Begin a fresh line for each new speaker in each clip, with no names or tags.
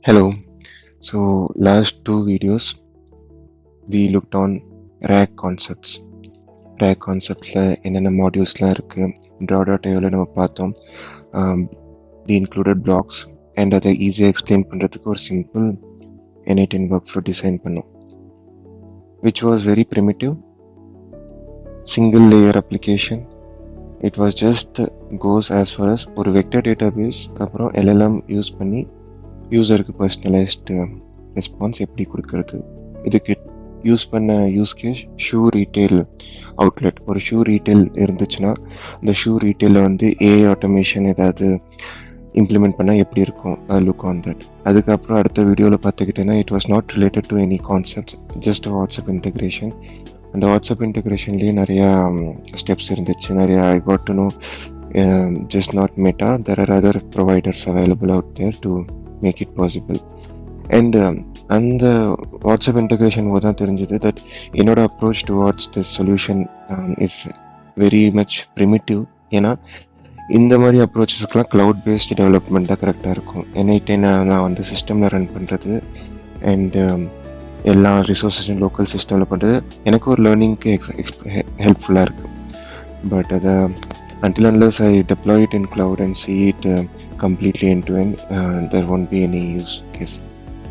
Hello. So last two videos we looked on RAG concepts. RAG conceptல என்னென்ன மாடியூல்ஸ்லாம் இருக்கு, draw.ioல நம்ம பார்த்தோம். The included blocks and அதை ஈஸியாக எக்ஸ்பிளைன் பண்ணுறதுக்கு ஒரு சிம்பிள் n8n workflow டிசைன் பண்ணோம், which was very primitive, single layer application. It was just goes as far as ஒரு vector database அப்புறம் LLM யூஸ் பண்ணி யூசருக்கு பர்சனலைஸ்டு ரெஸ்பான்ஸ் எப்படி கொடுக்கறது. இதுக்கு யூஸ் பண்ண use case shoe retail outlet. ஒரு ஷூ ரீட்டெயில் இருந்துச்சுன்னா இந்த ஷூ ரீட்டெயிலில் வந்து ஏஐ ஆட்டோமேஷன் ஏதாவது இம்ப்ளிமெண்ட் பண்ணால் எப்படி இருக்கும், லுக் ஆன் தட். அதுக்கப்புறம் அடுத்த வீடியோவில் பார்த்துக்கிட்டேன்னா it was not related to any concepts, just WhatsApp integration. அந்த வாட்ஸ்அப் இன்டெகிரேஷன்லேயே நிறையா ஸ்டெப்ஸ் இருந்துச்சு. நிறையா I got to know just not Meta, there are other providers available out there to make it possible. And அந்த WhatsApp integration போது தான் தெரிஞ்சது that என்னோட approach towards this solution is very much primitive. ஏன்னா இந்த மாதிரி அப்ரோச்சஸ்க்குலாம் க்ளவுட் பேஸ்டு டெவலப்மெண்ட் தான் கரெக்டாக இருக்கும். n8n நான் வந்து சிஸ்டமில் ரன் பண்ணுறது அண்ட் எல்லா ரிசோர்ஸஸும் லோக்கல் சிஸ்டமில் பண்ணுறது எனக்கு ஒரு லேர்னிங்க்கு ஹெல்ப்ஃபுல்லாக இருக்குது. பட் அதை until unless I deploy it in cloud and see it completely end to end, there won't be any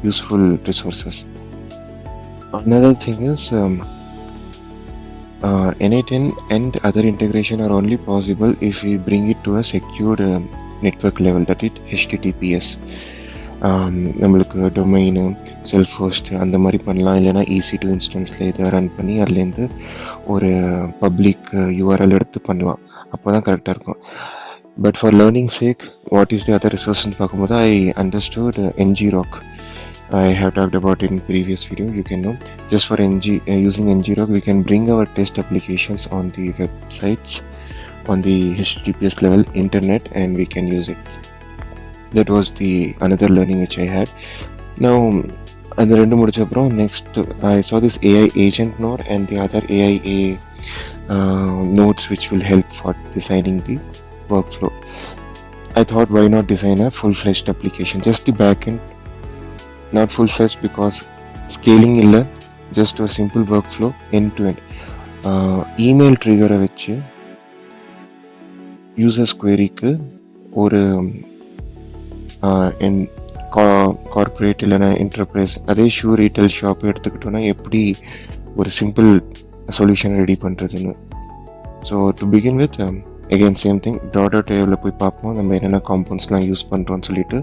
useful resources. Another thing is n8n and other integration are only possible if we bring it to a secured network level, that is HTTPS. நம்மளுக்கு domain self host அந்த மாதிரி பண்ணலாம். இல்லைனா EC2 இன்ஸ்டன்ஸில் இதை run பண்ணி அதுலேருந்து ஒரு public URL எடுத்து பண்ணலாம். அப்போ தான் கரெக்டாக இருக்கும். But for learning sake what is the other ரிசோர்ஸ்ன்னு பார்க்கும்போது I understood ngrok. I have talked about it in previous video, you can know. Just for using ngrok we can bring our test applications on the websites on the HTTPS level internet and we can use it. That was the another learning which I had. Now அந்த ரெண்டு முடிச்ச அப்புறம் next I saw this AI agent node and the other AIA nodes which will help for designing the workflow. I thought why not design a full-fledged application, just the backend, not full-fledged because scaling illa, just a simple workflow end to end. Email trigger வச்சு users query க்கு ஒரு corporate இல்லைனா enterprise அதே shoe retail shop எடுத்துக்கிட்டோன்னா எப்படி ஒரு simple solution ready பண்ணுறதுன்னு. So to begin with again same thing draw.ioல போய் பார்ப்போம் நம்ம என்னென்ன காம்போனன்ட்ஸ்லாம் யூஸ் பண்ணுறோன்னு சொல்லிட்டு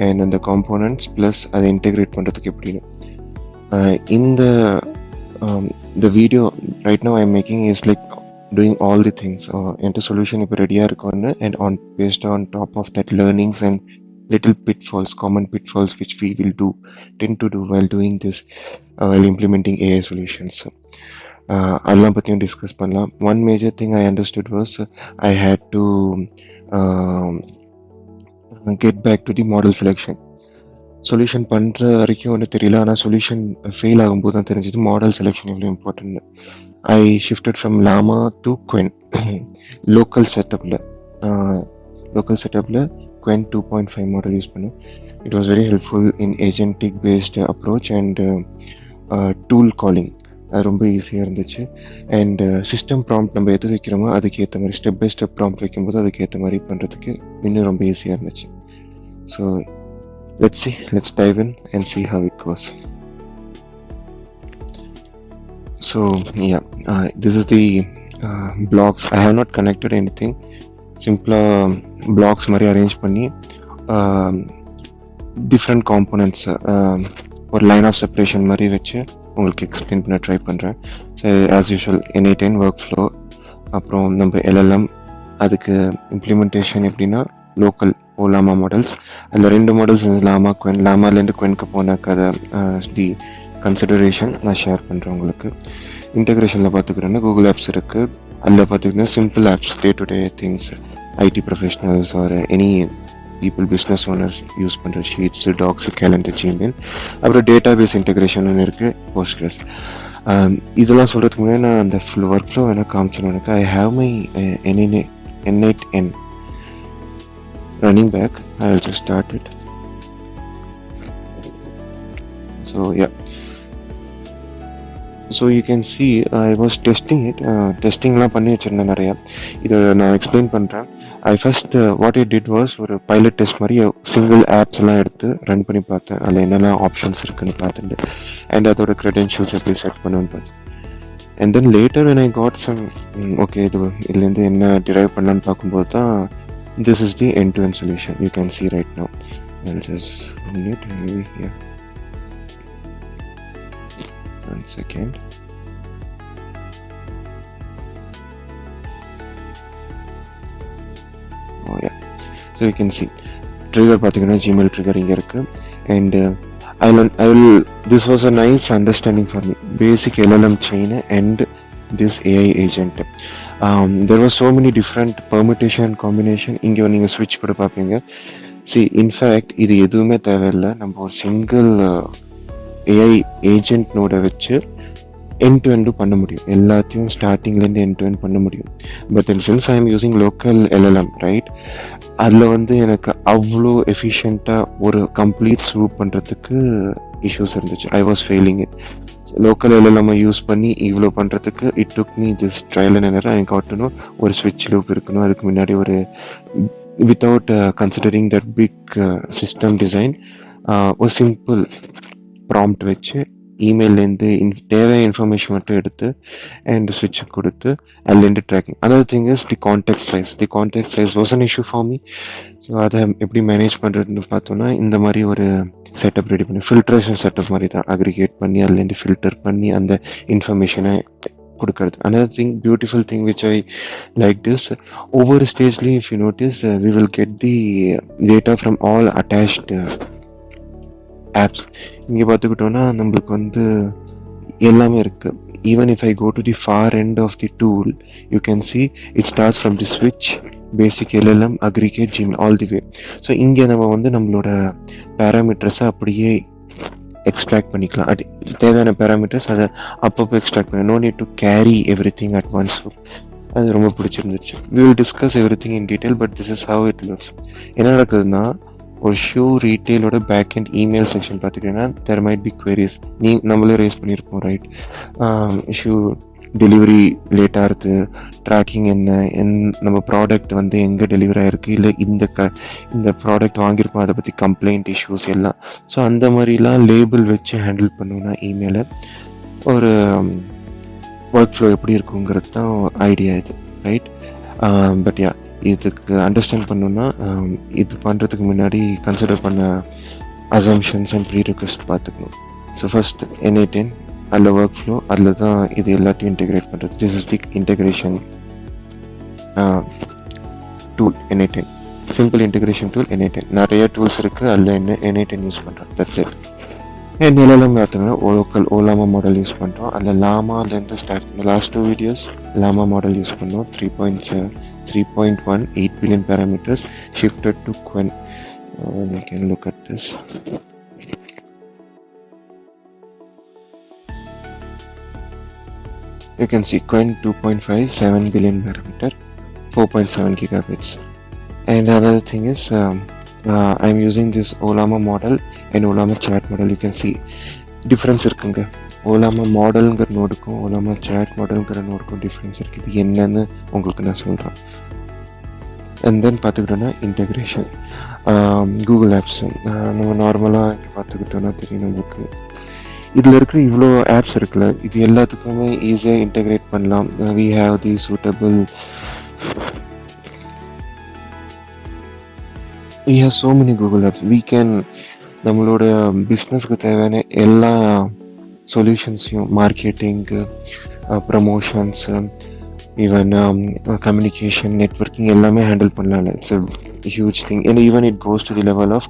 அண்ட் அந்த காம்போனன்ட்ஸ் ப்ளஸ் அதை இன்டெகிரேட் பண்ணுறதுக்கு எப்படின்னு. இந்த video right now I am making is like doing all the things. என்கிட்ட சொல்யூஷன் இப்போ ரெடியாக இருக்கும்னு and paste on top of that learnings and little pitfalls, common pitfalls which we will tend to do while doing this, while implementing AI solutions. அதெல்லாம் பற்றியும் discuss பண்ணலாம். One major thing I understood was I had to get back to the model selection. Solution பண்ணுற வரைக்கும் ஒன்று தெரியல, ஆனால் solution fail ஆகும்போது தான் தெரிஞ்சது மாடல் செலெக்ஷன் எவ்வளோ important. I shifted from llama to quen. Local செட்டப்பில் quen 2.5 மாடல் யூஸ் பண்ணேன். It was very helpful in agentic based approach and tool calling. அது ரொம்ப ஈஸியாக இருந்துச்சு. அண்ட் சிஸ்டம் ப்ராம்ப்ட் நம்ம எது வைக்கிறோமோ அதுக்கு ஏற்ற மாதிரி ஸ்டெப் பை ஸ்டெப் ப்ராம்ப்ட் வைக்கும்போது அதுக்கு ஏற்ற மாதிரி பண்ணுறதுக்கு இன்னும் ரொம்ப ஈஸியாக இருந்துச்சு. So let's dive in and see how it goes. So yeah, this is the blocks. I have not connected anything. சிம்பிளாக பிளாக்ஸ் மாதிரி அரேஞ்ச் பண்ணி டிஃப்ரெண்ட் காம்போனன்ட்ஸ் ஒரு லைன் ஆஃப் செப்பரேஷன் மாதிரி வச்சு உங்களுக்கு எக்ஸ்பிளைன் பண்ண ட்ரை பண்ணுறேன். So as usual n8n work flow, அப்புறம் நம்ம LLM, அதுக்கு இம்ப்ளிமெண்டேஷன் எப்படின்னா லோக்கல் llama மாடல்ஸ். அதில் ரெண்டு மாடல்ஸ் வந்து llama quen. llamaலேருந்து quenக்கு போன கதை தி கன்சிடரேஷன் நான் ஷேர் பண்ணுறேன் உங்களுக்கு. இன்டெகிரேஷனில் பார்த்துக்கிறேன்னா கூகுள் ஆப்ஸ் இருக்குது. அதில் பார்த்துக்கிட்டா simple apps, day to day things, ID professionals or any people business owners use பண்ணுற ஷீட்ஸு, டாக்ஸு, கேலண்டர், ஜிமெயில். அப்புறம் டேட்டா பேஸ் இன்டெகிரேஷன் இருக்குது, போஸ்ட்கிரஸ். இதெல்லாம் சொல்கிறதுக்கு முன்னாடி நான் அந்த ஒர்க் ஃப்ளோ எனக்கு காமிச்சிடும். எனக்கு I have my n8n running back. I will just start it. So yeah, so you can see I was testing it. Testingலாம் பண்ணி வச்சிருந்தேன் நிறையா. இதை நான் எக்ஸ்பிளைன் பண்ணுறேன். ஐ first what I did was ஒரு பைலட் டெஸ்ட் மாதிரி சிங்கிள் ஆப்ஸ் எல்லாம் எடுத்து ரன் பண்ணி பார்த்தேன். அதில் என்னெல்லாம் ஆப்ஷன்ஸ் இருக்குன்னு பார்த்துட்டு அண்ட் அதோட க்ரெடென்ஷியல்ஸ் எப்படி செட் பண்ணுன்னு பார்த்தேன். And then later when I got some okay இதுலேருந்து என்ன டிரைவ் பண்ணலான்னு பார்க்கும்போது தான் this is the end-to-end solution you can see right now. I'll just run it here. One second. Oh yeah, so you can see trigger பாத்தீங்கன்னா Gmail trigger இங்க இருக்கு. And I will this was a nice understanding for me, basic LLM chain and this AI agent. There were so many different permutation and combination. இங்க நீங்க switch கூட பாப்பீங்க. See, in fact இது எதுவுமே தேவையில்லை. நம்ம ஒரு சிங்கிள் AI agent நோட வச்சு end to end பண்ண முடியும். எல்லாத்தையும் ஸ்டார்டிங்லேருந்து end to end பண்ண முடியும். But since I am using local LLM right, அதில் எனக்கு அவ்வளோ எஃபிஷியண்ட்டாக ஒரு கம்ப்ளீட் ஸ்வூப் பண்ணுறதுக்கு இஷ்யூஸ் இருந்துச்சு. I was failing it. Local LLM use பண்ணி இவ்வளோ பண்ணுறதுக்கு it took me this trial and error. எனக்கு காட்டணும் ஒரு ஸ்விட்ச் லூப் இருக்கணும். அதுக்கு முன்னாடி ஒரு without considering that big system design ஒரு சிம்பிள் ப்ராம்ப்ட் வச்சு இமெயிலேருந்து தேவையான இன்ஃபர்மேஷன் மட்டும் எடுத்து அண்ட் ஸ்விட்ச் கொடுத்து அதுலேருந்து tracking. Another thing is the contact size. The contact size was an issue for me. So அதை எப்படி மேனேஜ் பண்ணுறதுன்னு பார்த்தோன்னா இந்த மாதிரி ஒரு செட்டப் ரெடி பண்ணி ஃபில்ட்ரேஷன் செட்டப் மாதிரி தான் அக்ரிகேட் பண்ணி அதுலேருந்து ஃபில்டர் பண்ணி அந்த இன்ஃபர்மேஷனை கொடுக்கறது. Another thing, beautiful thing which I like this, over stagely if you notice we will get the data from all attached apps. இங்கே பார்த்துக்கிட்டோன்னா நம்மளுக்கு எல்லாமே இருக்கு. Even if I go to the far end of the tool, you can see it starts from the switch, basic LLM, aggregate, Gmail, all the way. So இங்கே நம்ம நம்மளோட பேராமீட்டர்ஸை அப்படியே extract பண்ணிக்கலாம். தேவையான பேராமீட்டர்ஸ் அதை அப்பப்போ எக்ஸ்ட்ராக்ட் பண்ணி no need to carry everything at once. அது ரொம்ப பிடிச்சிருந்துச்சு. We will discuss everything in detail, but this is how it looks. என்ன நடக்குதுன்னா ஒரு ஷூ ரீட்டெயிலோட பேக் அண்ட் இமெயில் செக்ஷன் பார்த்துக்கிட்டீங்கன்னா தெர் மைட் பி குவெரிஸ். நம்மளே ரைஸ் பண்ணியிருப்போம் ரைட். ஷூ டெலிவரி லேட் ஆகுது, ட்ராக்கிங் என்ன, நம்ம ப்ராடக்ட் எங்கே டெலிவரி ஆகிருக்கு, இல்லை இந்த ப்ராடக்ட் வாங்கியிருக்கோம் அதை பற்றி கம்ப்ளைண்ட் இஷ்யூஸ் எல்லாம். ஸோ அந்த மாதிரிலாம் லேபிள் வச்சு ஹேண்டில் பண்ணோன்னா இமெயிலை ஒரு ஒர்க் ஃப்ளோ எப்படி இருக்குங்கிறது தான் ஐடியா இது ரைட். பட் யா, இதுக்கு அண்டர்ஸ்டாண்ட் பண்ணோன்னா இது பண்ணுறதுக்கு முன்னாடி கன்சிடர் பண்ண அசம்ஷன்ஸ் அண்ட் ப்ரீ ரிக்வெஸ்ட் பார்த்துக்கணும். ஸோ ஃபர்ஸ்ட் n8n அதில் ஒர்க் ஃப்ளோ, அதில் தான் இது எல்லாத்தையும் இன்டெகிரேட் பண்ணுறது. This is the integration tool n8n, simple integration tool n8n. நிறைய டூல்ஸ் இருக்குது, அதில் n8n யூஸ் பண்ணுறோம். That's it. அண்ட் எல்லாம் பார்த்தோம்னா லோக்கல் ஓலாமா மாடல் யூஸ் பண்ணுறோம். அதில் லாமாலேருந்து ஸ்டார்ட் பண்ண லாஸ்ட் 2 வீடியோஸ் லாமா மாடல் யூஸ் பண்ணோம். 3.1 8 billion parameters shifted to Qwen. You can look at this. You can see Qwen 2.5 7 billion parameter 4.7 gigabits. And another thing is I'm using this Olama model and Olama chat model. You can see difference இருக்குங்க. ஓலாமா மாடலுங்கிற நோடுக்கும் ஓலாமா chat மாடலுங்கிற நோடுக்கும் difference இருக்குது. இது என்னன்னு உங்களுக்கு நான் சொல்கிறேன். And then பார்த்துக்கிட்டோன்னா integration Google apps. நம்ம நார்மலாக இங்கே பார்த்துக்கிட்டோன்னா தெரியும் நம்மளுக்கு இதில் இருக்கிற இவ்வளோ ஆப்ஸ் இருக்குல்ல, இது எல்லாத்துக்குமே ஈஸியாக இன்டெகிரேட் பண்ணலாம். We have the suitable, we have so many Google apps. We can நம்மளோட பிஸ்னஸ்க்கு தேவையான எல்லா சொல்யூஷன்ஸையும் மார்க்கெட்டிங்கு, ப்ரமோஷன்ஸ், ஈவன் கம்யூனிகேஷன், நெட்வொர்க்கிங் எல்லாமே ஹேண்டில் பண்ணலாம். இட்ஸ் a huge thing. And even it goes to the level of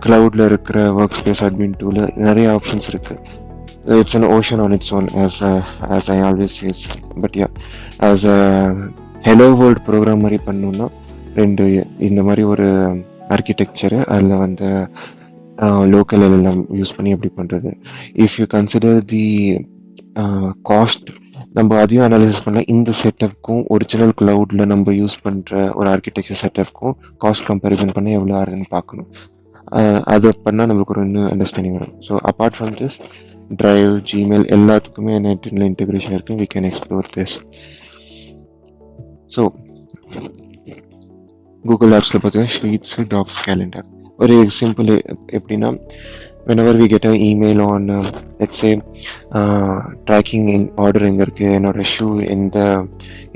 cloudல இருக்கிற ஒர்க் ஸ்பேஸ் அட்மின் டூல் நிறைய ஆப்ஷன்ஸ் இருக்கு. It's an ocean on its own as I always say. But yeah, as a hello world program மாதிரி பண்ணணும்னா இந்த மாதிரி ஒரு ஆர்கிடெக்சரை அதில் local எல்லாம் யூஸ் பண்ணி எப்படி பண்ணுறது. If you consider the cost, நம்ம அதையும் அனாலிசிஸ் பண்ணலாம். இந்த செட்டப்க்கும் ஒரிஜினல் கிளவுடில் நம்ம யூஸ் பண்ணுற ஒரு ஆர்கிடெக்சர் செட்டப்க்கும் காஸ்ட் கம்பேரிசன் பண்ணி எவ்வளோ ஆகுதுன்னு பார்க்கணும். அதை பண்ணால் நம்மளுக்கு ஒரு இன்னும் அண்டர்ஸ்டாண்டிங் வரும். So apart from this drive, Gmail எல்லாத்துக்குமே n8nல இன்டெகிரேஷன் இருக்குது. We can explore this. So Google ஆப்ஸில் பார்த்தீங்கன்னா ஷீட்ஸு, டாக்ஸ், கேலண்டர். ஒரு எக்ஸாம்பிள் எப்படின்னா, whenever we get an email on let's say tracking order எங்கே இருக்குது, என்னோட ஷூ எந்த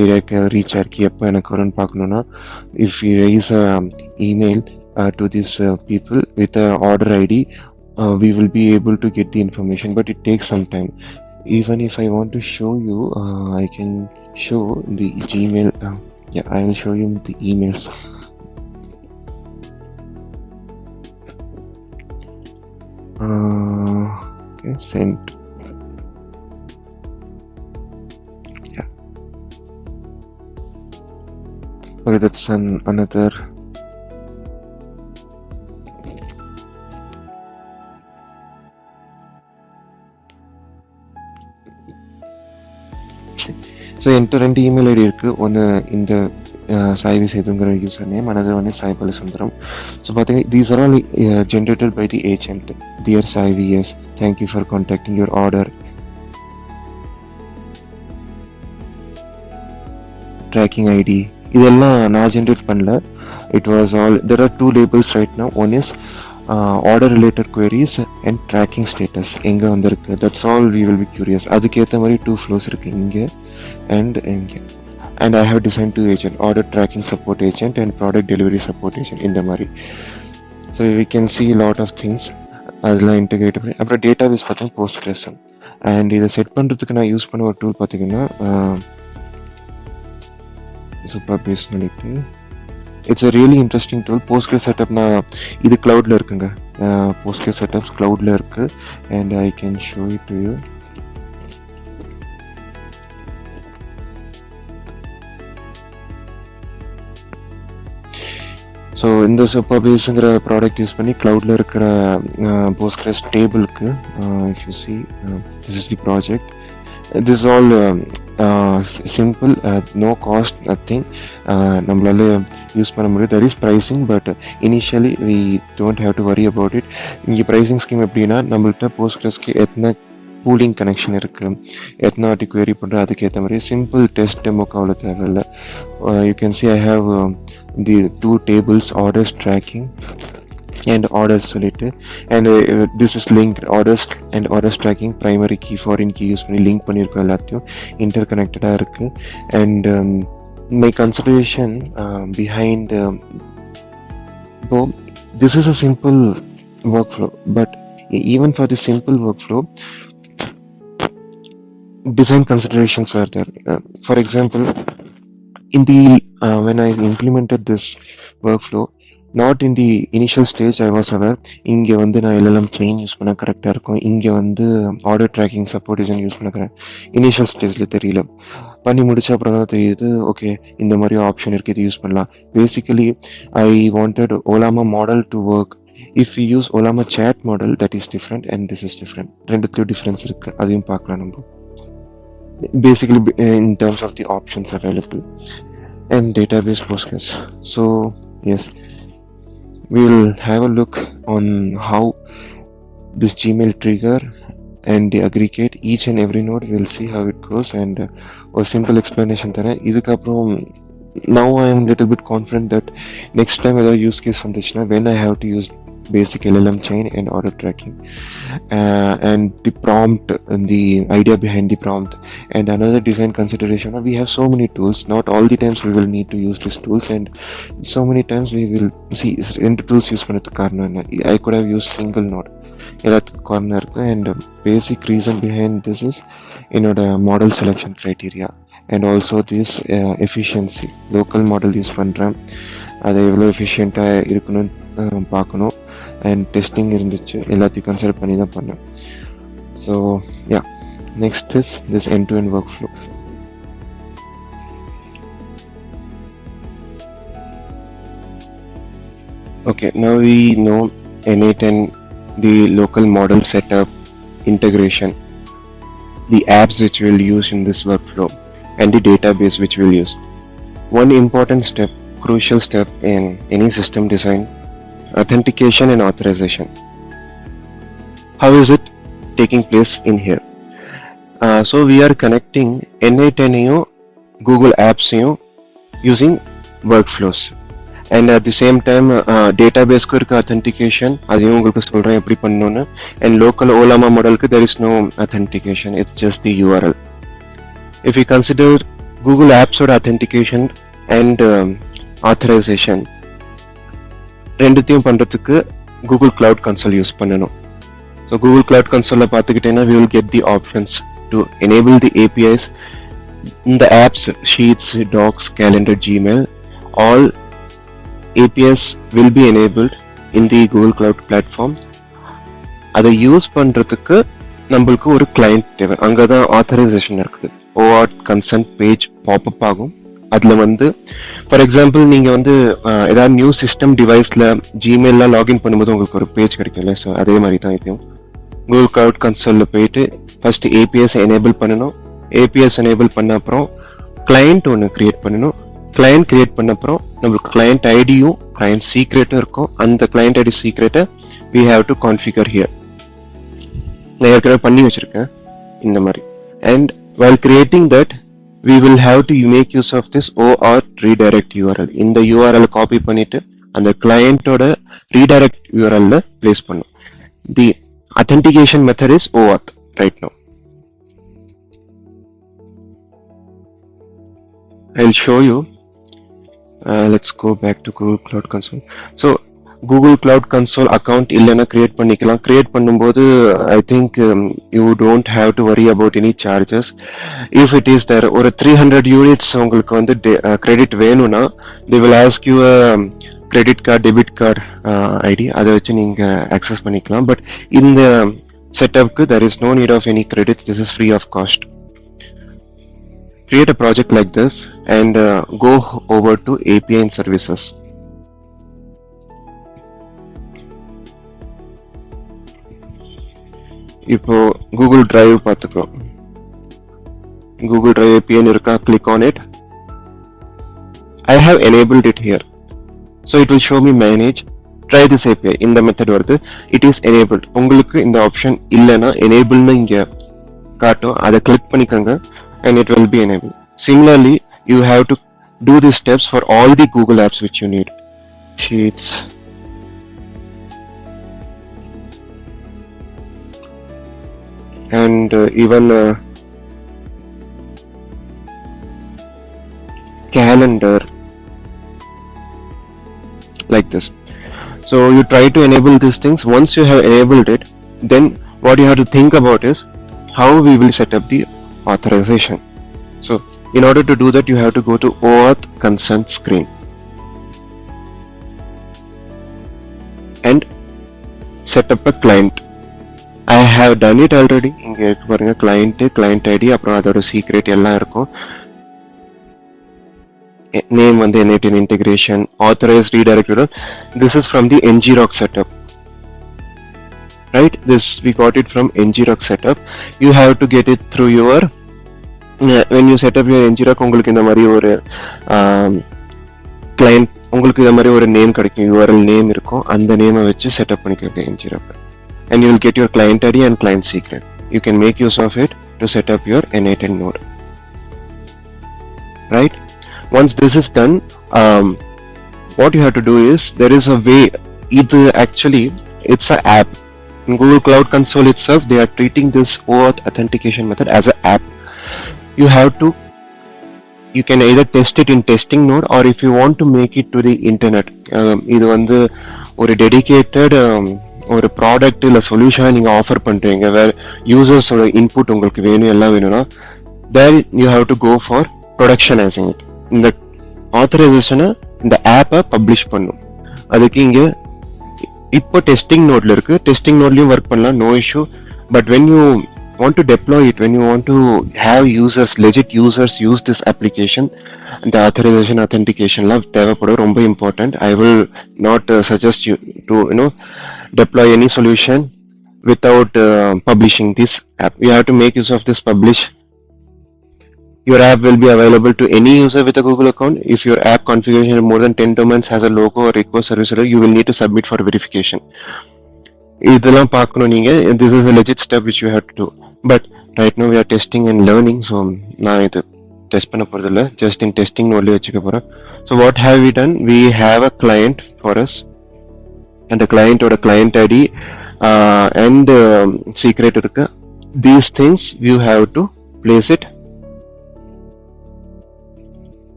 ஏரியாவுக்கு ரீச் ஆயிருக்கு, எப்போ எனக்கு வரும்னு பார்க்கணுன்னா, if we raise a email to these people with a order ID, we will be able to get the information, but it takes some time. Even if I want to show you, I can show the Gmail. Yeah, I will show you the emails. Okay, sent. Yeah. Okay, that's another. So என்கிட்ட 2 email ID இருக்குது. ஒன்று இந்த சாய்வி சேதுங்கிற user name, another one is Sai Balasundaram. So பார்த்தீங்கன்னா these are all generated by the agent. Dear Saivi, yes, thank you for contacting your order. Tracking ID இதெல்லாம் நான் generate பண்ணல. It was all, there are 2 labels right now. One is order related queries and tracking status எங்கே வந்திருக்கு. That's all we will be curious. அதுக்கேற்ற மாதிரி 2 flows இருக்குது, இங்கே and இங்கே. And I have designed 2 agent, order tracking support agent and product delivery support agent இந்த மாதிரி. So we can see a lot of things அதெல்லாம் இன்டெகிரேட் பண்ணி. அப்புறம் டேட்டாபேஸ் பார்த்தீங்கன்னா PostgreSQL. அண்ட் இதை செட் பண்ணுறதுக்கு நான் யூஸ் பண்ண ஒரு டூல் பார்த்தீங்கன்னா Supabase சொல்லிட்டு, it's a really interesting tool. Postgres செட்டப்னா இது க்ளவுடில் இருக்குங்க. Postgres செட்டப்ஸ் க்ளவுடில் இருக்குது. and I can show it to you. So இந்த Supabase ப்ராடக்ட் யூஸ் பண்ணி க்ளவுடில் இருக்கிற Postgres டேபிளுக்கு, if you see, this is the project. This is all simple, no cost, nothing. நம்மளால use பண்ண முடியும். there is pricing, but initially we don't have to worry about it. இங்கே pricing scheme எப்படின்னா, நம்மள்கிட்ட Postgresக்கு எத்தனை பூலிங் கனெக்ஷன் இருக்குது, எத்தனை வாட்டி query பண்ணுற, அதுக்கேற்ற மாதிரி சிம்பிள் டெஸ்ட் டெமோக்கு அவ்வளோ தேவையில்லை. You can see I have the 2 tables, orders tracking and orders சொல்லிட்டு, and this is linked, orders and orders tracking primary key foreign key use பண்ணி லிங்க் பண்ணியிருக்கோம். எல்லாத்தையும் இன்டர்கனெக்டடாக இருக்குது. and my consideration behind this is a simple workflow, but even for the simple workflow, design considerations were there. For example, in the when I implemented this workflow, not in the initial stage I was aware இங்கே வந்து நான் LLM chain use பண்ண கரெக்டாக இருக்கும், இங்கே வந்து order tracking support agent use பண்ண initial ஸ்டேஜில் தெரியல. பண்ணி முடிச்ச அப்புறம் தான் தெரியுது, ஓகே இந்த மாதிரி ஆப்ஷன் இருக்குது, இது யூஸ் பண்ணலாம். Basically I wanted Ollama model to work. If you use Ollama chat model, that is different and this is different. ரெண்டுத்துலையும் டிஃப்ரென்ஸ் இருக்குது, அதையும் பார்க்கலாம் நம்ம. Basically in terms of the options available and database Postgres. So yes, we'll have a look on how this Gmail trigger and the aggregate each and every node. We'll see how it goes and a simple explanation there. இதுக்கப்புறம் now I am little bit confident that next time whether use case வந்துச்சுன்னா, when I have to use basic LLM chain and order tracking and the prompt and the idea behind the prompt and another design consideration. We have so many tools, not all the times we will need to use these tools, and so many times we will see ரெண்டு tools use பண்ணதுக்கு காரணம் என்ன, I could have used single node, எல்லாத்துக்கும் காரணம் இருக்குது. and basic reason behind this is என்னோட model selection criteria and also this efficiency. local model use பண்ணுறேன், அதை எவ்வளோ எஃபிஷியண்ட்டாக இருக்கணும்னு பார்க்கணும். அண்ட் டெஸ்டிங் இருந்துச்சு, எல்லாத்தையும் கன்சிடர் பண்ணி தான் பண்ணேன். So yeah, next is this end-to-end workflow. Okay, now we know n8n, the local model setup, integration, the apps which we'll use in this workflow, and the database which we'll use. One important step, crucial step in any system design authentication and authorization. How is it taking place in here? So we are connecting n8n Google Apps using workflows, and at the same time database ku irka authentication adiyum ungalku solren eppadi pannonu, and local olama model ku there is no authentication, it's just the URL. If we consider Google Apps or authentication and authorization ரெண்டுத்தையும் பண்றதுக்கு Google Cloud Console use பண்ணணும். So Google Cloud Console பார்த்துக்கிட்டேன்னா we will get the options to enable the APIs in the apps, sheets, docs, calendar, Gmail. All APIs will be enabled in the Google Cloud platform. அதை use பண்றதுக்கு நம்மளுக்கு ஒரு client தேவை. அங்கதான் authorisation இருக்குது. OAuth consent page pop-up ஆகும். அதில் வந்து ஃபார் எக்ஸாம்பிள் நீங்கள் வந்து ஏதாவது நியூ சிஸ்டம் டிவைஸில் ஜிமெயிலில் லாகின் பண்ணும்போது உங்களுக்கு ஒரு பேஜ் கிடைக்கும்ல, ஸோ அதே மாதிரி தான் இதுவும் கூகுள் கிளவுட் கன்சோலில் போயிட்டு ஃபர்ஸ்ட் ஏபிஎஸ் எனேபிள் பண்ணணும். ஏபிஎஸ் எனேபிள் பண்ண அப்புறம் கிளையண்ட் ஒன்று கிரியேட் பண்ணணும். கிளையண்ட் கிரியேட் பண்ண அப்புறம் நம்மளுக்கு கிளையண்ட் ஐடியும் கிளையண்ட் சீக்ரெட்டும் இருக்கும். அந்த கிளையண்ட் ஐடி சீக்ரெட்டை we have to configure here. நான் ஏற்கனவே பண்ணி வச்சிருக்கேன் இந்த மாதிரி. And while creating that we will have to make use of this OAuth redirect URL. இந்த URL காப்பி பண்ணிட்டு அந்த கிளையண்டோட redirect URL ல place பண்ணும். The authentication method is OAuth right now. I'll show you. Let's go back to Google Cloud Console. So Google Cloud Console account இல்லைன்னா create பண்ணிக்கலாம். Create பண்ணும்போது I think you don't have to worry about any charges. If it is there ஒரு 300 units உங்களுக்கு வந்து credit வேணும்னா they will ask you a credit card, debit card ID. அதை வச்சு நீங்க access பண்ணிக்கலாம். பட் இந்த செட்டப்க்கு there is no need of any credit. This is free of cost. Create a project like this and go over to API and services. இப்போ Google drive பார்த்துக்கிறோம். Google drive API இருக்கா, click on it. I have enabled it here, so it will show me manage try this API. இந்த method வருது. It is enabled. உங்களுக்கு இந்த option இல்லைன்னா enableன்னு இங்க காட்டும், அதை கிளிக் பண்ணிக்கோங்க and it will be enabled. Similarly you have to do these steps for all the Google apps which you need. Sheets, and even calendar, like this. So you try to enable these things. Once you have enabled it, then what you have to think about is how we will set up the authorization. So in order to do that, you have to go to OAuth consent screen and set up a client. I have done it already. இங்க இருக்கு பாருங்க, client ID, அப்புறம் அதோட secret எல்லாம் இருக்கும். Name வந்து n8n integration, authorized redirect URL. This is from the ngrok setup, right? This we got it from ngrok setup. You have to get it through your when you set up your ngrok, உங்களுக்கு இந்த மாதிரி ஒரு client, உங்களுக்கு இந்த மாதிரி ஒரு name கிடைக்கும், URL name இருக்கும். அந்த நேமை வச்சு செட்டப் பண்ணிக்கோங்க ngrok, and you will get your client ID and client secret. You can make use of it to set up your n8n node, right? Once this is done, what you have to do is there is a way. Actually it's an app. In Google Cloud Console itself, they are treating this OAuth authentication method as an app. You can either test it in testing node, or if you want to make it to the internet, இது வந்து ஒரு dedicated ஒரு product இல்லை சொல்யூஷனை நீங்கள் offer பண்ணுறீங்க, வேறு யூசர்ஸோட input உங்களுக்கு வேணும், எல்லாம் வேணும்னா then you have to go for productionizing it. இந்த ஆத்தரைசேஷனை இந்த ஆப்பை பப்ளிஷ் பண்ணும். அதுக்கு இங்கே இப்போ டெஸ்டிங் நோட்ல இருக்கு. டெஸ்டிங் நோட்லயும் ஒர்க் பண்ணலாம், no issue. But when you want to deploy it, when you want to have users, legit users use this application, the authorization authentication லாம் தேவைப்படும், ரொம்ப important. I will not suggest you to deploy any solution without publishing this app. You have to make use of this publish your app will be available to any user with a Google account. If your app configuration in more than 10 domains has a logo or request service error, you will need to submit for verification. இதெல்லாம் பார்க்கணும் நீங்க. This is a legit step which you have to do. But right now we are testing and learning, so நான் இது test பண்ண போறது இல்லை, just in testing only வச்சுக்க போறேன். So what have we done, we have a client for us, அந்த கிளையண்டோட client ID and secret இருக்கு. These things you have to place it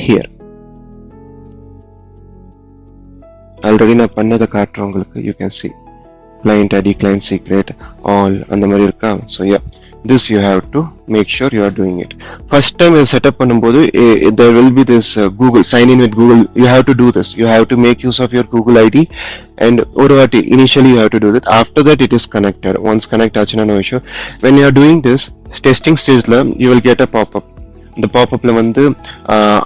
here. Already நான் பண்ணதை காட்டுறேன் உங்களுக்கு. You can see client ID, client secret, all அந்த மாதிரி இருக்கா. So yeah, this you have to make sure you are doing it. First time you set up பண்ணும்போது there will be this Google, sign in with Google. You have to do this. You have to make use of your Google ID and ஒரு வாட்டி initially you have to do that. After that it is connected. Once connect ஆச்சுன்னா no issue. When you are doing this testing stageல you will get a pop-up. இந்த பாப்அப்ல வந்து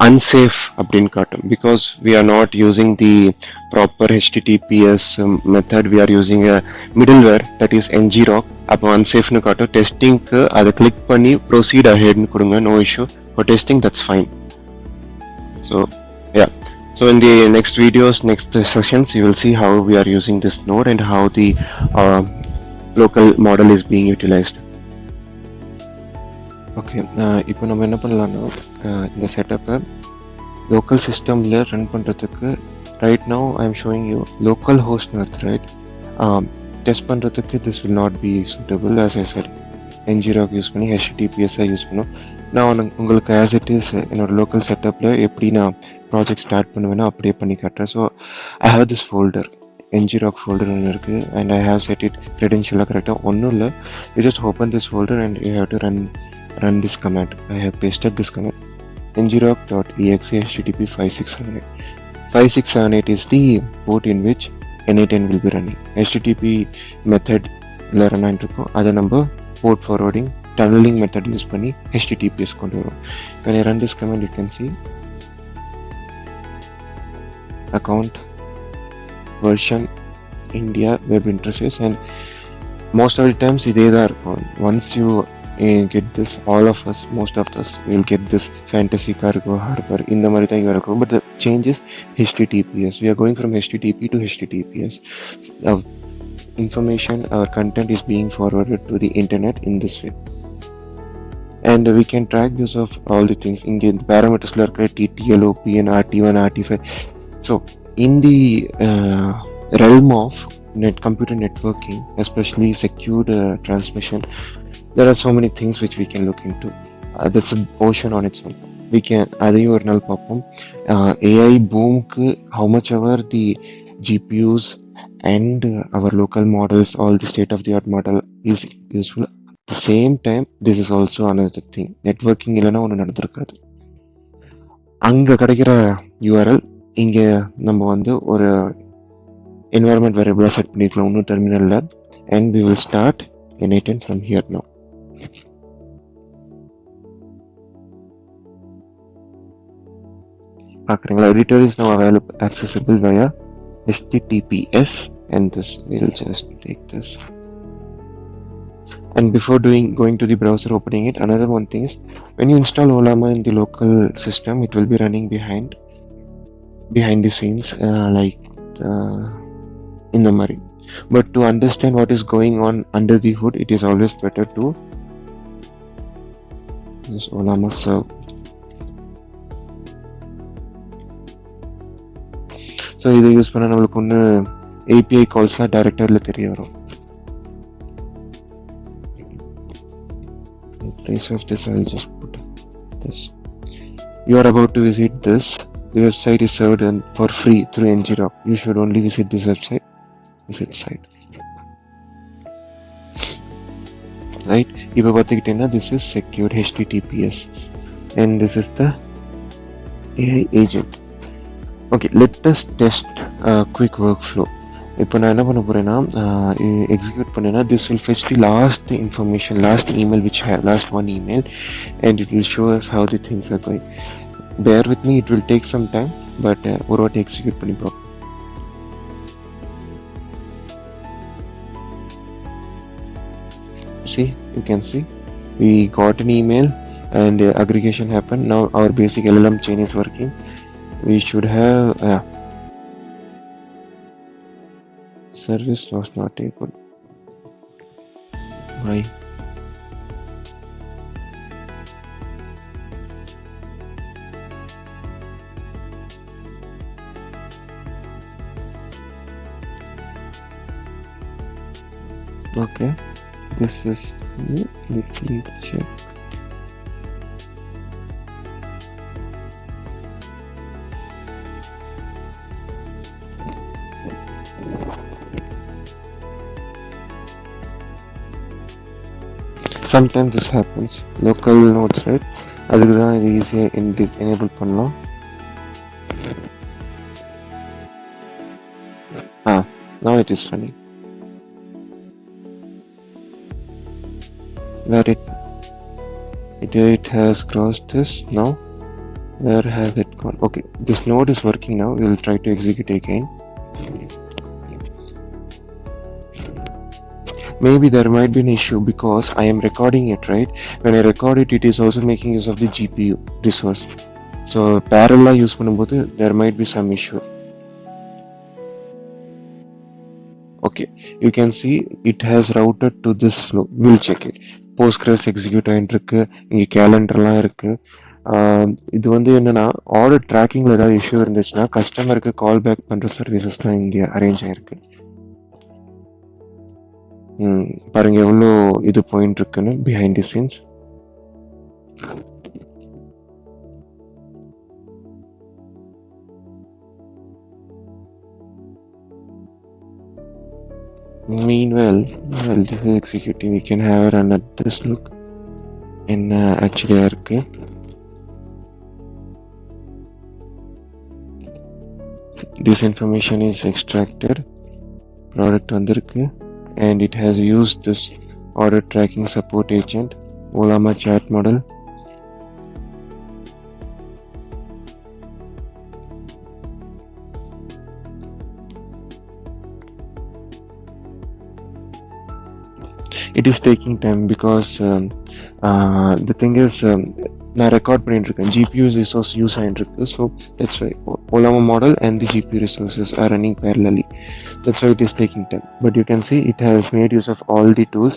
unsafe அப்படின்னு காட்டும், because we are not using the proper HTTPS method, we are using a middleware that is ngrok. அப்போ unsafe னு காட்டும். டெஸ்டிங்க்கு அதை click பண்ணி proceed ahead னு கொடுங்க, no issue. For testing that's fine. So yeah, so in the next videos, next sessions, you will see how we are using this node and how the local model is being utilized. Okay, இப்போ நம்ம என்ன பண்ணலான்னா இந்த செட்டப்பை local சிஸ்டமில் run பண்ணுறதுக்கு right now I am showing you local host method, right? Test பண்ணுறதுக்கு this will not be suitable. As I set ngrok use பண்ணி HTTPS யூஸ் பண்ணோம். நான் உங்களுக்கு ஆஸ் இட் இஸ் என்னோடய லோக்கல் செட்டப்பில் எப்படி நான் ப்ராஜெக்ட் ஸ்டார்ட் பண்ணுவேன்னா அப்படியே பண்ணி காட்டுறேன். So I have this folder, ngrok folder ஒன்று இருக்குது, and I have set it credential கரெக்டாக. ஒன்றும் இல்லை, you just open this folder and you have to run this command. I have pasted this command, ngrok.exe http 5678. 5678 is the port in which n8n will be running. HTTP method run ஆகிட்டு அதை நம்ம port forwarding tunneling method use பண்ணி HTTPS கொண்டு வரும். When I run this command, you can see account, version, India, web interface, and most of the times இதே தான் இருக்கும். Once you get this, all of us, most of us will get this fantasy cargo harbor இந்த மாதிரி தான் இருக்கும். But the change is HTTPS. We are going from HTTP to HTTPS. Our information, our content is being forwarded to the internet in this way, and we can track use of all the things in the parameters la irukra TTL, OPN, RT1, RT5. So in the realm of computer networking, especially secured transmission, there are so many things which we can look into. That's a portion on its own. We can aday or nal paapom AI boom ku how much ever the GPUs and our local models, all the state of the art model is useful. At the same time, this is also another thing. Networking இல்லனா ஒன்று நடந்திருக்காது. அங்கே கிடைக்கிற URL இங்கே நம்ம வந்து ஒரு environment variable set பண்ணிக்கலாம் இன்னும் டெர்மினல்ல, and we will start n8n from here now. பார்க்குறீங்களா? editor is now available, accessible via HTTPS, and this we'll just take this. And before going to the browser, opening it, another one thing is when you install Olama in the local system, it will be running behind the scenes like in the mari. But to understand what is going on under the hood, it is always better to use Olama serve. So இதை use பண்ண நம்மளுக்கு ஒன்று API கால்ஸ்லாம் டைரக்டரில் தெரிய வரும். In place of this, I will just put this. You are about to visit this. The website is served for free through ngrok. You should only visit this website. Visit site. Right? இப்போ பார்த்துக்கிட்டீங்கன்னா this is secured HTTPS, and this is the AI agent. Okay, let us test a quick workflow. இப்போ நான் என்ன பண்ண போறேன்னா execute பண்ணேன்னா this will fetch the last information, last email which I have, last one email, and it will show us how the things are going. Bear with me, it will take some time, but ஒரு வாட்டி execute பண்ணி பார்ப்போம். See, you can see we got an email and aggregation happened. Now our basic LLM chain is working. We should have service was not able. Why? Okay, this is let me check. Sometimes this happens. Local nodes, right? அதுக்கு தான் இது ஈஸியாக enable பண்ணலாம். Now it is running. Where it has crossed this now. Where has it gone? Okay, this node is working now. We will try to execute again. Maybe there might be an issue because I am recording it, right? When I record it, it is also making use of the GPU resource. So parallel use பண்ணும்போது there might be some issue. Okay, you can see it has routed to this flow. We'll check it. Postgres execute ஆயிருக்கு, இங்கே கேலண்டர்லாம் இருக்கு. இது வந்து என்னன்னா order ட்ராக்கிங்ல ஏதாவது issue இருந்துச்சுன்னா கஸ்டமருக்கு கால் பேக் பண்ற சர்வீசஸ்லாம் இங்கே அரேஞ்ச் ஆயிருக்கு. பாருங்க எவ்வளோ இது பாயிண்ட் இருக்குன்னு behind the scenes. Meanwhile, while this is executing, we can have a run at this look. என்ன ஆக்சுவலியா இருக்கு. This information is extracted. Product வந்திருக்கு. And it has used this order tracking support agent, Olama chat model. It is taking time because the thing is நான் record பண்ணிட்டு இருக்கேன், GPU resource use ஆகிட்டு இருக்கு. So that's why Olama model and the GPU resources are running parallelly. That's why it is taking time. But you can see it has made use of all the tools,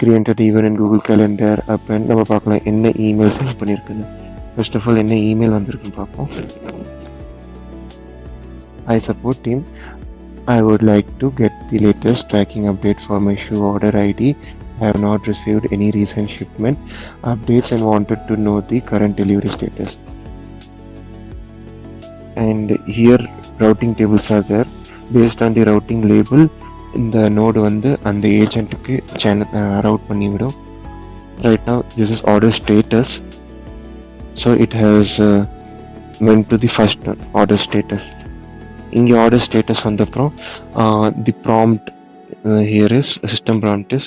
created even in Google Calendar app. And நம்ம பார்க்கலாம் என்ன email sent பண்ணியிருக்குன்னு. First of all என்ன email வந்திருக்குன்னு பார்ப்போம். Hi support team, I would like to get the latest tracking update for my shoe order ID. I have not received any recent shipment updates and wanted to know the current delivery status. And here routing tables are there. Based on the routing label, இந்த node வந்து அந்த ஏஜென்ட்டுக்கு route பண்ணிவிடும். Right now this is order status. So it has went to the first one, order status. இங்கே order status வந்தப்புறம் the prompt here is system prompt is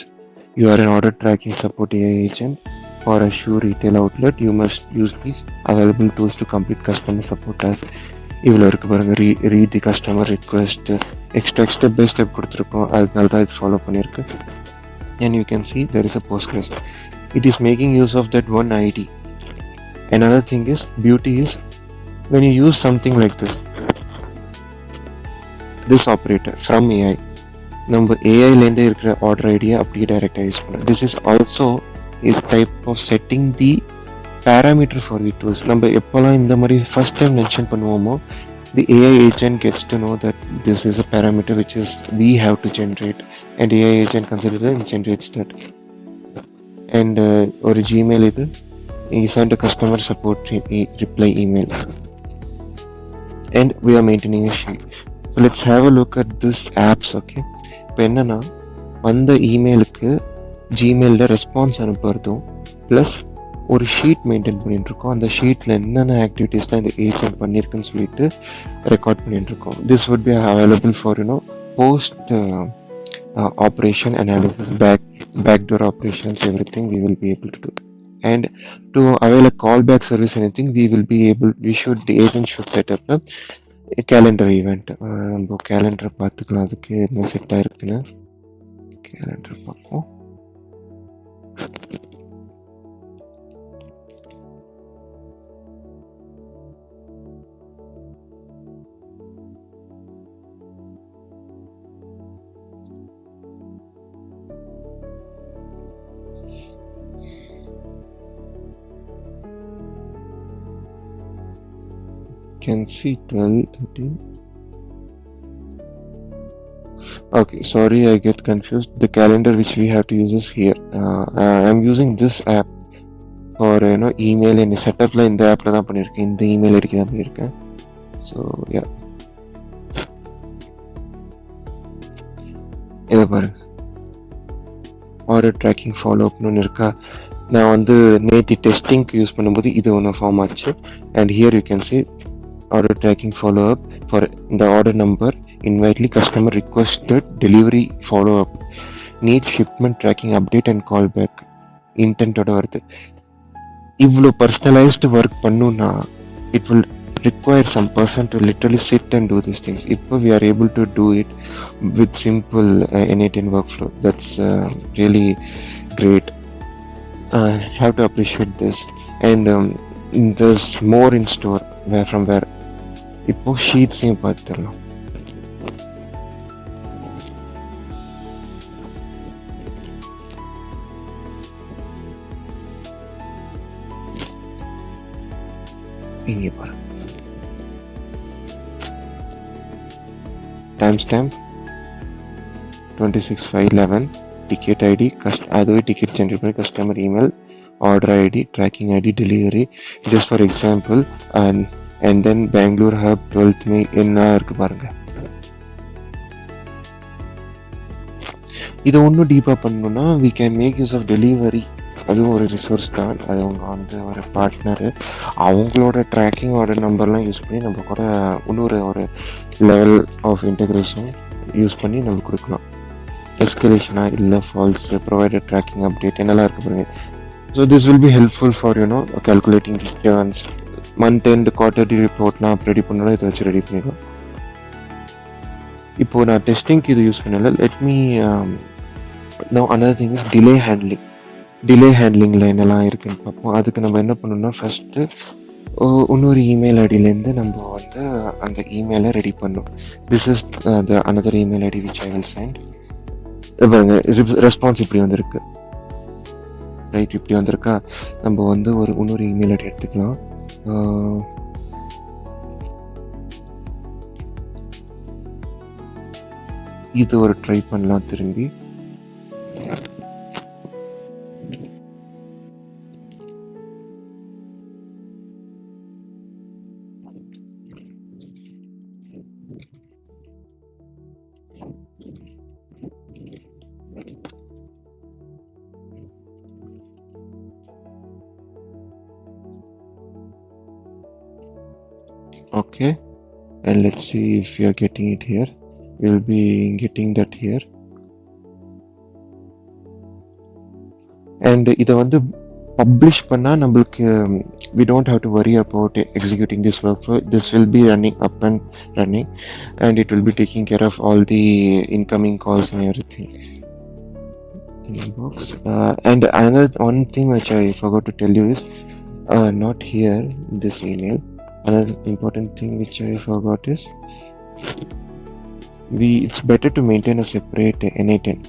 you are an order tracking support AI agent for a shoe retail outlet. You must use these available tools to complete customer support task. இவ்வளோ இருக்கு பாருங்க. read the customer request, extra step by step கொடுத்துருக்கோம், அதனால தான் இது follow பண்ணியிருக்கு. And you can see there is a Postgres. It is making use of that one ID. Another thing is, beauty is when you use something like this operator from AI, நம்ம ஏஐலேருந்தே இருக்கிற order idea அப்படியே டைரெக்டாக use பண்ணுறோம். This is also is type of setting the parameter for the tools. நம்ம எப்போல்லாம் இந்த மாதிரி first time mention பண்ணுவோமோ the AI agent gets to know that this is a parameter which is we have to generate and AI agent consider and generates that. And ஒரு Gmail இது send a customer support reply email and we are maintaining a sheet. So let's have a look at this apps. Okay, இப்போ என்னன்னா அந்த இமெயிலுக்கு ஜிமெயிலில் response அனுப்புறதும் plus ஒரு sheet maintain பண்ணிட்டு இருக்கோம். அந்த ஷீட்டில் என்னென்ன ஆக்டிவிட்டீஸ் தான் இந்த ஏஜென்ட் பண்ணியிருக்குன்னு சொல்லிட்டு ரெக்கார்ட் பண்ணிட்டு இருக்கோம். This would be available for post operation analysis, backdoor operations, everything we will be able to do. And to avail a callback service, anything the agent should set up a calendar event. நம்ம calendar பார்த்துக்கலாம், அதுக்கு என்ன set ஆயிருக்குன்னு calendar பார்ப்போம். can see 12, 13. Okay, sorry, I get confused. The calendar which we have to use is here. I'm using this app for email and setup la இந்த ஆப்ல தான் பண்ணிருக்கேன், இந்த email ஐடிக்கு தான் பண்ணிருக்கேன். So yeah, இதை பாருங்க, ஆர்டர் ட்ராக்கிங் ஃபாலோ அப்னு இருக்கா. நான் வந்து நேற்று டெஸ்டிங்க்கு யூஸ் பண்ணும்போது இது ஒன்று ஃபார்ம் ஆச்சு. And here you can see order tracking follow up for the order number, invalidly customer requested delivery follow up, need shipment tracking update and callback intent ஓட வருது. இவ்வளோ பர்சனலைஸ்டு ஒர்க் பண்ணுன்னா it will require some person to literally sit and do these things. இப்போ we are able to do it with simple n8n workflow. That's really great. Have to appreciate this. And there's more in store from where இப்போ ஷீட்ஸையும் பார்த்துடலாம். இங்கே பாருங்க, time stamp 26/5/11, ticket ID அதுவே ticket generate பண்ணி customer email, order ID, tracking ID, delivery, just for example. And then Bangalore hub 12th May என்ன இருக்கு பாருங்க. இதை ஒன்றும் டீப்பாக பண்ணணும்னா we can make use of delivery. அதுவும் ஒரு ரிசோர்ஸ் தான். அது அவங்க வந்து ஒரு பார்ட்னரு, அவங்களோட ட்ராக்கிங்கோட நம்பர்லாம் யூஸ் பண்ணி நம்ம கூட இன்னொரு ஒரு லெவல் ஆஃப் இன்டெகிரேஷன் யூஸ் பண்ணி நம்ம கொடுக்கலாம். எஸ்கலேஷனா இல்லை ஃபால்ஸ், ப்ரொவைடட் ட்ராக்கிங் அப்டேட் என்னெல்லாம் இருக்கு பாருங்க. So this will be helpful for calculating returns, month end, quarterly ரிப்போர்ட்லாம் ரெடி பண்ணணும். இதை வச்சு ரெடி பண்ணிடலாம். இப்போது நான் டெஸ்டிங்க்கு இது யூஸ் பண்ணல. Let me know another thing is delay handling. Delay ஹேண்ட்லிங்கில் என்னெல்லாம் இருக்குன்னு பார்ப்போம். அதுக்கு நம்ம என்ன பண்ணணும்னா ஃபஸ்ட்டு இன்னொரு இமெயில் ஐடியிலேருந்து நம்ம வந்து அந்த இமெயிலை ரெடி பண்ணணும். This is the another email ID which I will send. பாருங்க, ரெஸ்பான்ஸ் இப்படி வந்திருக்கு, ரைட்? இப்படி வந்திருக்கா. நம்ம வந்து இன்னொரு இமெயில் ஐடி எடுத்துக்கலாம். இது ஒரு ட்ரை பண்ணலாம் திரும்பி. Okay, and let's see if we are getting it here. We'll be getting that here. And இதை வந்து பப்ளிஷ் பண்ணால் நம்மளுக்கு we don't have to worry about executing this workflow. This will be running up and running, and it will be taking care of all the incoming calls and everything. Inbox. And another one thing which I forgot to tell you is not here in this email. Another important thing which I forgot is it's better to maintain a separate n8n.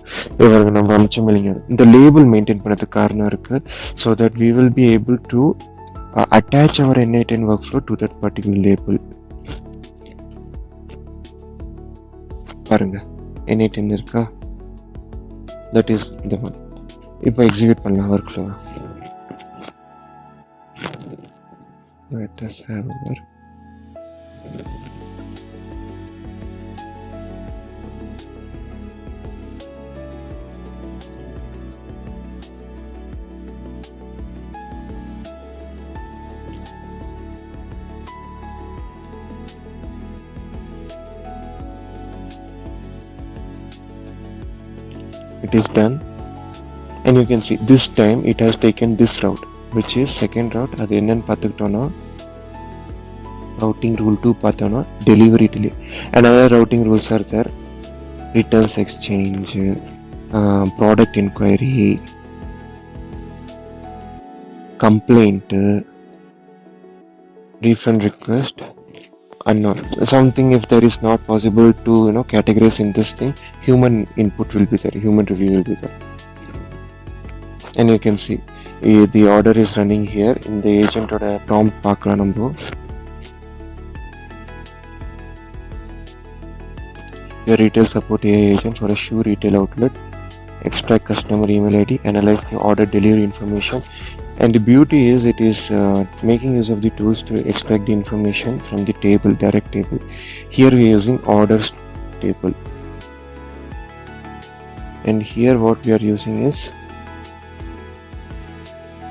நம்ம அமைச்சோம் இல்லைங்க, இந்த label maintain பண்ணதுக்கு காரணம் இருக்கு. So that we will be able to attach our n8n workflow to that particular label. பாருங்க, n8n இருக்கா, that is the one. இப்போ execute பண்ணலாம் workflow. Let us have our it is done, and you can see this time it has taken this route, which is second route. அது என்னன்னு பார்த்துக்கிட்டோன்னா routing rule 2 பார்த்தோன்னா delivery delay. And other routing rules are there: returns exchange, product inquiry, complaint, refund request, unknown. Something if there is not possible to categorize in this thing, human input will be there, human review will be there. And you can see the order is running here. In the agent oda prompt பார்க்கலாம் நம்ம. your retail support AI agent for a shoe retail outlet, extract customer email ID, analyze the order delivery information. And the beauty is it is making use of the tools to extract the information from the table, direct table. Here we are using orders table. And here what we are using is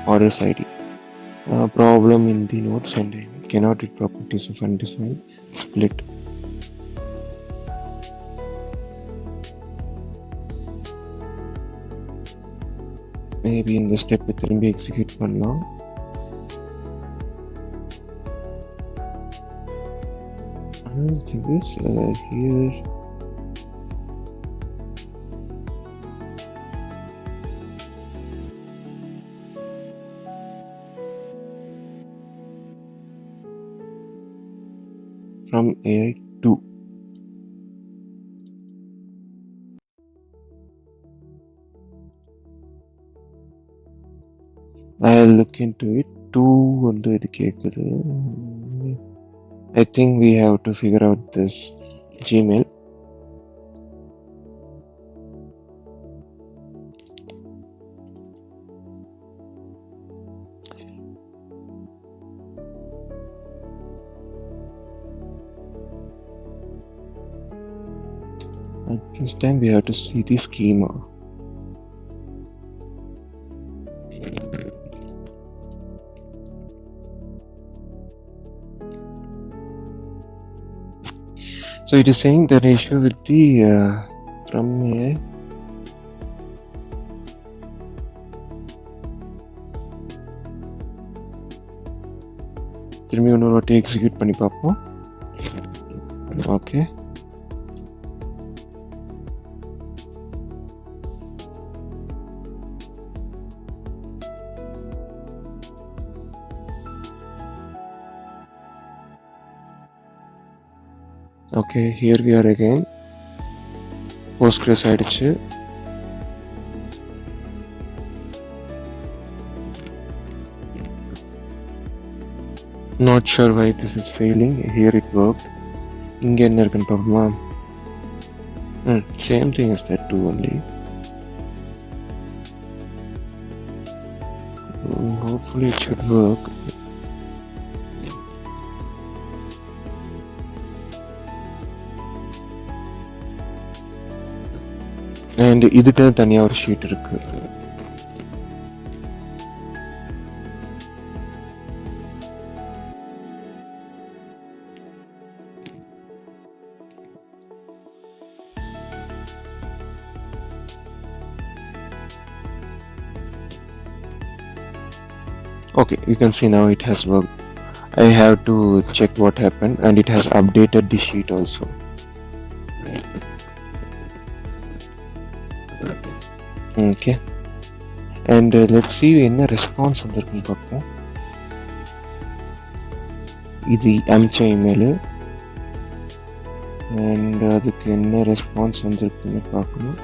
orders ID. Problem in the nodes and cannot read properties of undefined split. Maybe in the step திரும்பி execute பண்ணலாம். Another thing is here from AI to I'll look into it. 2 வந்து இது கேக்குது. I think we have to figure out this Gmail. At this time we have to see the schema. So it is saying the ratio with the from AI திரும்பி இன்னொரு வாட்டி execute பண்ணி பார்ப்போம். Okay, okay, here we are again. Postgres ஆயிடுச்சு. Not sure why this is failing. Here it worked. இங்க என்ன இருக்குன்னு பார்ப்போமா? Same thing as that too only. Hopefully it should work. And இதுக்கு தனியா ஒரு ஷீட் இருக்கு. Okay, you can see now it has worked. I have to check what happened, and it has updated the sheet also. Okay, and let's see என்ன response வந்திருக்குன்னு பார்ப்போம். இது அமிச்ச email and அதுக்கு என்ன ரெஸ்பான்ஸ் வந்திருக்குன்னு பார்க்கணும்.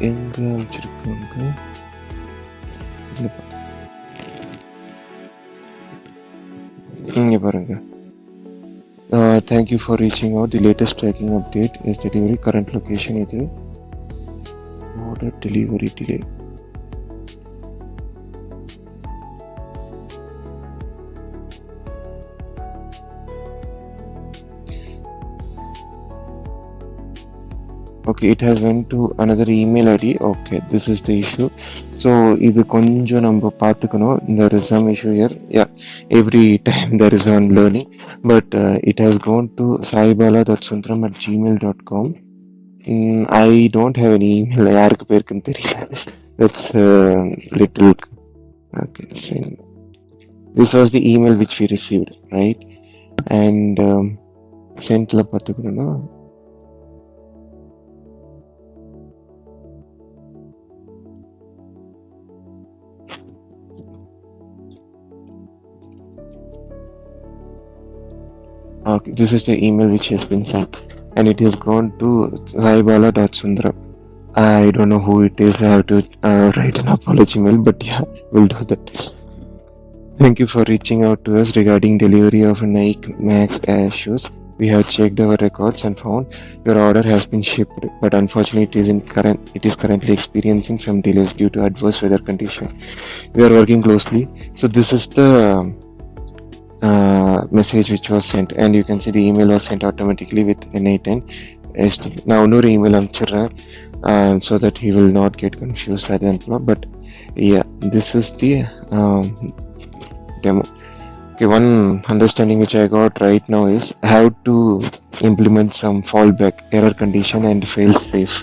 எங்க அமைச்சிருக்காங்க இங்க பாருங்க. Thank you for reaching out. The latest tracking update is delivery current location is order delivery delay. Okay, it has went to another email ID. Okay, this is the issue. So இது கொஞ்சம் நம்ம பார்த்துக்கணும். There is some issue here. Yeah, every time there is one learning, but it has gone to saibala.sundram@gmail.com. I don't have any email. யாருக்கு பேருக்குன்னு தெரியல. That's little. Okay, so this was the email which we received, right? And sentல பார்த்துக்கணும்னா okay, this is the email which has been sent, and it has gone to saibala.sundram. I don't know who it is. I have to write an apology mail, but yeah, we'll do that. Thank you for reaching out to us regarding delivery of Nike Max shoes. We have checked our records and found your order has been shipped, but unfortunately it is currently experiencing some delays due to adverse weather conditions. We are working closely. So this is the message which was sent, and you can see the email was sent automatically with n8n. Now no email so that he will not get confused at the end. But yeah, this is the demo. Okay, one understanding which I got right now is how to implement some fallback error condition and fail safe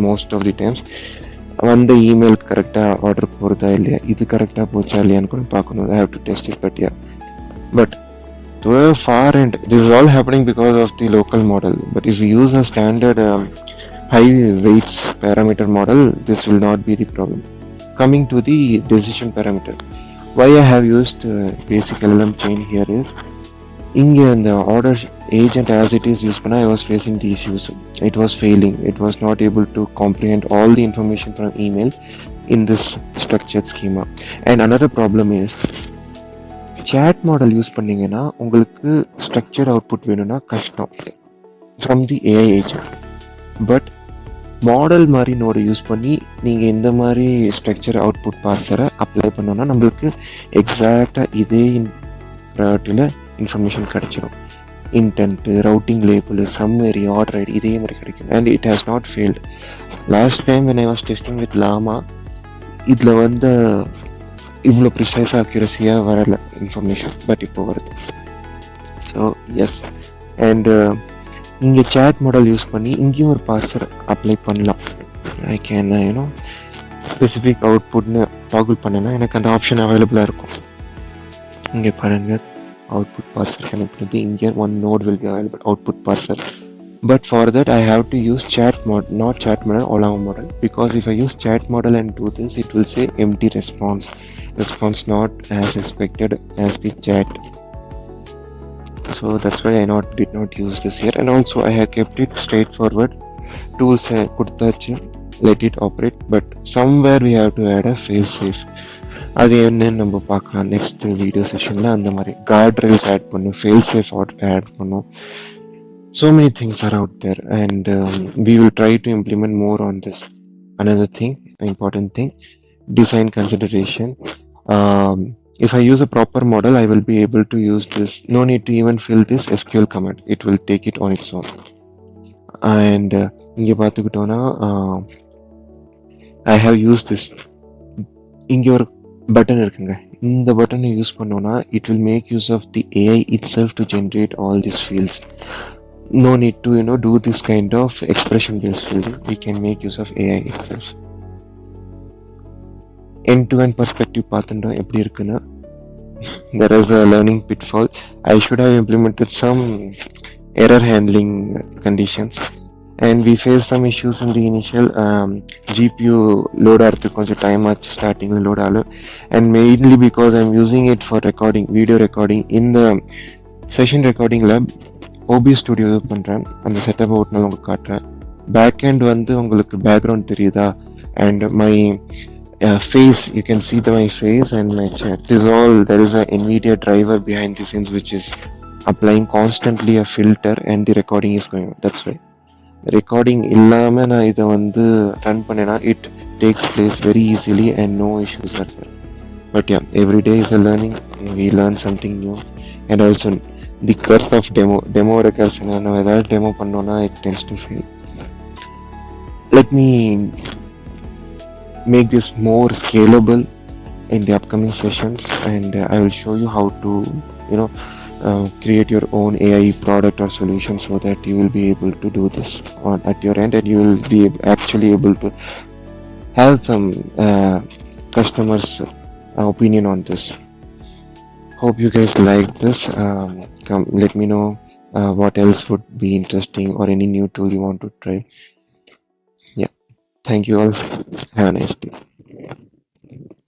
most of the times. வந்த email கரெக்டாக order போகிறதா இல்லையா, இது கரெக்டாக போச்சா இல்லையான்னு கூட பார்க்கணும். I have to test it, but to a far end, this is all happening because of the local model. But if you use a standard high weights parameter model, this will not be the problem. Coming to the decision parameter, why I have used basic LLM chain here is, இங்கே இந்த order agent as it is used பண்ண I was facing the issues. It was failing. It was not able to comprehend all the information from email in this structured schema. And another problem is, chat model use பண்ணீங்கன்னா உங்களுக்கு structure output வேணும்னா கஷ்டம் from the AI agent. But model மாதிரி node use பண்ணி நீங்கள் இந்த மாதிரி structure output பார்சரை apply பண்ணோன்னா நம்மளுக்கு எக்ஸாக்டாக இதே ப்ரையாரிட்டியில் இன்ஃபர்மேஷன் கிடைச்சிடும். Intent, routing label, summary, order ID இதே மாதிரி கிடைக்கும். And it has not failed. Last time when I was testing with llama, இதில் வந்து இவ்வளோ ப்ரிசைஸாக அக்யூரஸியாக வரலை இன்ஃபர்மேஷன், பட் இப்போ வருது. ஸோ எஸ், அண்ட் இங்கே சேட் மாடல் யூஸ் பண்ணி இங்கேயும் ஒரு பார்சர் அப்ளை பண்ணலாம். ஐ கேன் ஸ்பெசிஃபிக் அவுட்புட்னு டாகுல் பண்ணேன்னா எனக்கு அந்த ஆப்ஷன் அவைலபிளாக இருக்கும். இங்கே பாருங்கள், output parser connectivity. In here one node will be available, output parser. But for that I have to use chat mode, not chat model, Llama model, because if I use chat model and do this, it will say empty response not as expected as the chat. So that's why I did not use this here. And also I have kept it straightforward. Tools kudtachu, let it operate, but somewhere we have to add a fail safe. அது என்னன்னு நம்ம பார்க்கலாம் next video செஷனில். அந்த மாதிரி card rails add பண்ணும், fail safe add பண்ணும். So many things are out there, and we will try to implement more on this. Another thing, important thing, design consideration. If I use a proper model, I will be able to use this. No need to even fill this SQL command. It will take it on its own. And இங்கே பார்த்துக்கிட்டோன்னா I have used this. இங்கே ஒரு button இருக்குங்க. இந்த பட்டனை use பண்ணோன்னா it will make use of the AI itself to generate all this fields. No need to do this kind of expression based fielding. We can make use of AI itself. End-to-end perspective பார்த்துட்டோம் எப்படி இருக்குன்னா, there is a learning pitfall. I should have implemented some error handling conditions, and we faced some issues in the initial GPU load ஆகிறதுக்கு கொஞ்சம் time ஆச்சு ஸ்டார்டிங்கில் load ஆகல. And mainly because I'm using it for recording, video recording. In the session recording lab OBS studio use பண்ணுறேன். அந்த setup ஓட்டினாலும் உங்களுக்கு காட்டுறேன். Back hand வந்து உங்களுக்கு பேக்ரவுண்ட் தெரியுதா, and my face, you can see my face and my chat. This all, there is a NVIDIA driver behind the scenes which is applying constantly a filter, and the recording is going on. That's why recording இல்லாமல் நான் இதை வந்து run பண்ணேன்னா it takes place very easily and no issues are there. But yeah, every day is a learning. We learn something new. And also the curse of demo recursion. நம்ம ஏதாவது demo பண்ணோன்னா it tends to fail. Let me make this more scalable in the upcoming sessions, and I will show you how to create your own AI product or solution, so that you will be able to do this at your end, and you will be actually able to have some customers opinion on this. Hope you guys like this. Come let me know what else would be interesting, or any new tool you want to try. Yeah, thank you all. Have a nice day.